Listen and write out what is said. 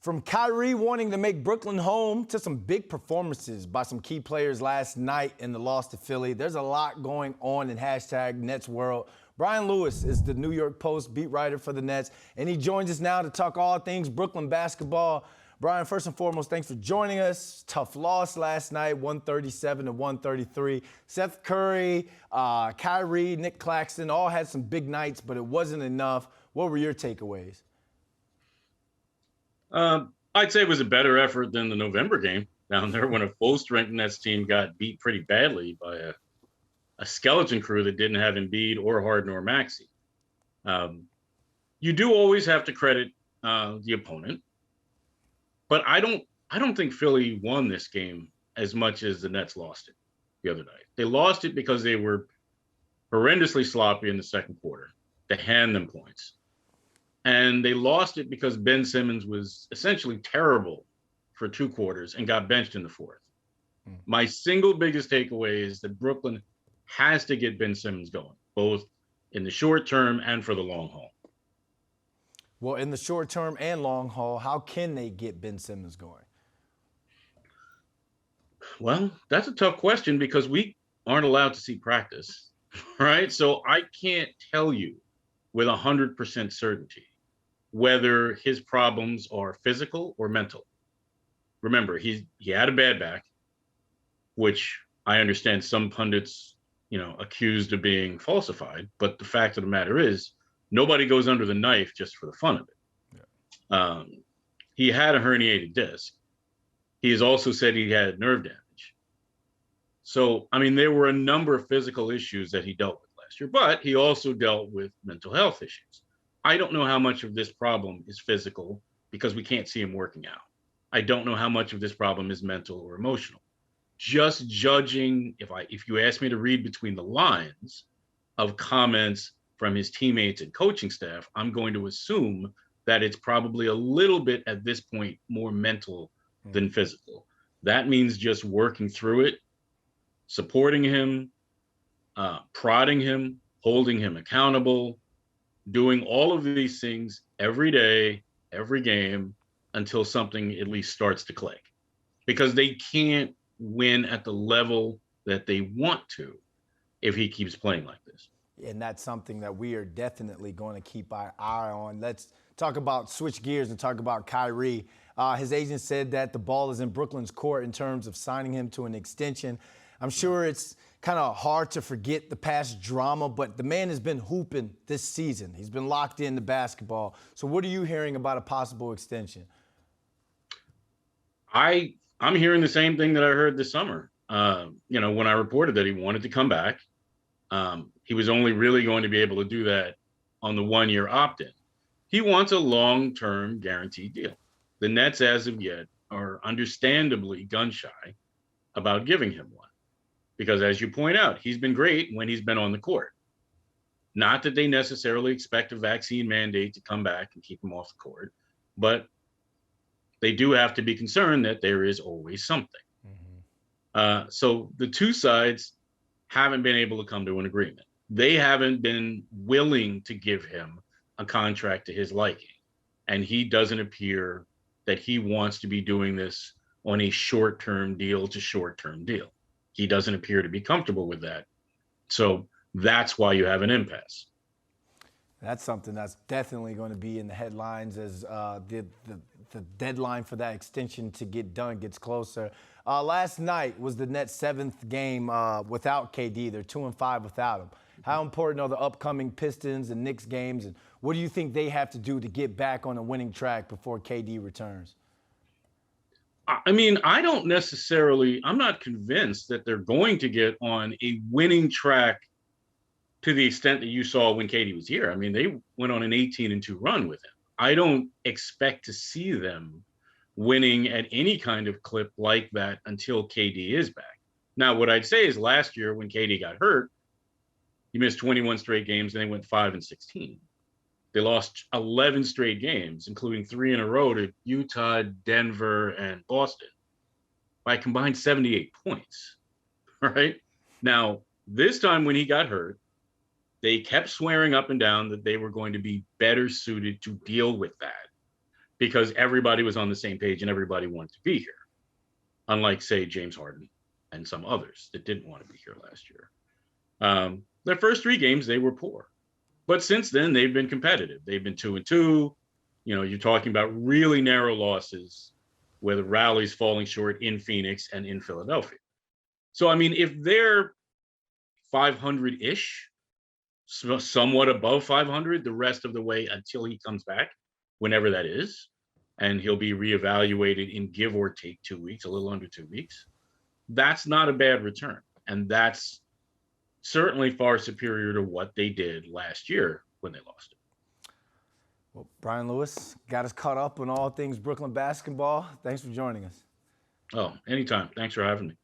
From Kyrie wanting to make Brooklyn home to some big performances by some key players last night in the loss to Philly, there's a lot going on in hashtag Nets World. Brian Lewis is the New York Post beat writer for the Nets, and he joins us now to talk all things Brooklyn basketball. Brian, first and foremost, thanks for joining us. Tough loss last night, 137 to 133. Seth Curry, Kyrie, Nick Claxton all had some big nights, but it wasn't enough. What were your takeaways? I'd say it was a better effort than the November game down there when a full-strength Nets team got beat pretty badly by a skeleton crew that didn't have Embiid or Harden or Maxey. You do always have to credit the opponent, but I don't think Philly won this game as much as the Nets lost it the other night. They lost it because they were horrendously sloppy in the second quarter to hand them points. And they lost it because Ben Simmons was essentially terrible for 2 quarters and got benched in the fourth. My single biggest takeaway is that Brooklyn has to get Ben Simmons going, both in the short term and for the long haul. Well, in the short term and long haul, how can they get Ben Simmons going? Well, that's a tough question because we aren't allowed to see practice, right? So I can't tell you with 100% certainty whether his problems are physical or mental. Remember, he had a bad back, which I understand some pundits, accused of being falsified. But the fact of the matter is, nobody goes under the knife just for the fun of it. Yeah. He had a herniated disc. He has also said he had nerve damage. So, there were a number of physical issues that he dealt with last year, but he also dealt with mental health issues. I don't know how much of this problem is physical because we can't see him working out. I don't know how much of this problem is mental or emotional. Just judging, if you ask me to read between the lines of comments from his teammates and coaching staff, I'm going to assume that it's probably a little bit at this point more mental than physical. That means just working through it, supporting him, prodding him, holding him accountable, doing all of these things every day, every game, until something at least starts to click. Because they can't win at the level that they want to if he keeps playing like this. And that's something that we are definitely going to keep our eye on. Let's talk about, switch gears and talk about Kyrie. His agent said that the ball is in Brooklyn's court in terms of signing him to an extension. I'm sure it's kind of hard to forget the past drama, but the man has been hooping this season. He's been locked into basketball. So what are you hearing about a possible extension? I'm hearing the same thing that I heard this summer. When I reported that he wanted to come back, he was only really going to be able to do that on the 1-year opt-in. He wants a long-term guaranteed deal. The Nets, as of yet, are understandably gun-shy about giving him one. Because as you point out, he's been great when he's been on the court. Not that they necessarily expect a vaccine mandate to come back and keep him off the court, but they do have to be concerned that there is always something. So the two sides haven't been able to come to an agreement. They haven't been willing to give him a contract to his liking. And he doesn't appear that he wants to be doing this on a short-term deal to short-term deal. He doesn't appear to be comfortable with that. So that's why you have an impasse. That's something that's definitely going to be in the headlines as the deadline for that extension to get done gets closer. Last night was the Nets' 7th game without KD. They're 2-5 without him. How important are the upcoming Pistons and Knicks games, and what do you think they have to do to get back on a winning track before KD returns? I'm not convinced that they're going to get on a winning track to the extent that you saw when KD was here. They went on an 18-2 run with him. I don't expect to see them winning at any kind of clip like that until KD is back. Now, what I'd say is last year when KD got hurt, he missed 21 straight games and they went 5-16. They lost 11 straight games, including 3 in a row to Utah, Denver, and Boston by a combined 78 points, right? Now, this time when he got hurt, they kept swearing up and down that they were going to be better suited to deal with that. because everybody was on the same page and everybody wanted to be here. Unlike, say, James Harden and some others that didn't want to be here last year. Their first 3 games, they were poor. But since then, they've been competitive. They've been 2-2. You know, you're talking about really narrow losses where the rally's falling short in Phoenix and in Philadelphia. So, I mean, if they're 500-ish, somewhat above 500 the rest of the way until he comes back, whenever that is, and he'll be reevaluated in give or take 2 weeks, a little under 2 weeks, that's not a bad return. And that's certainly far superior to what they did last year when they lost it. Well, Brian Lewis got us caught up on all things Brooklyn basketball. Thanks for joining us. Oh, anytime. Thanks for having me.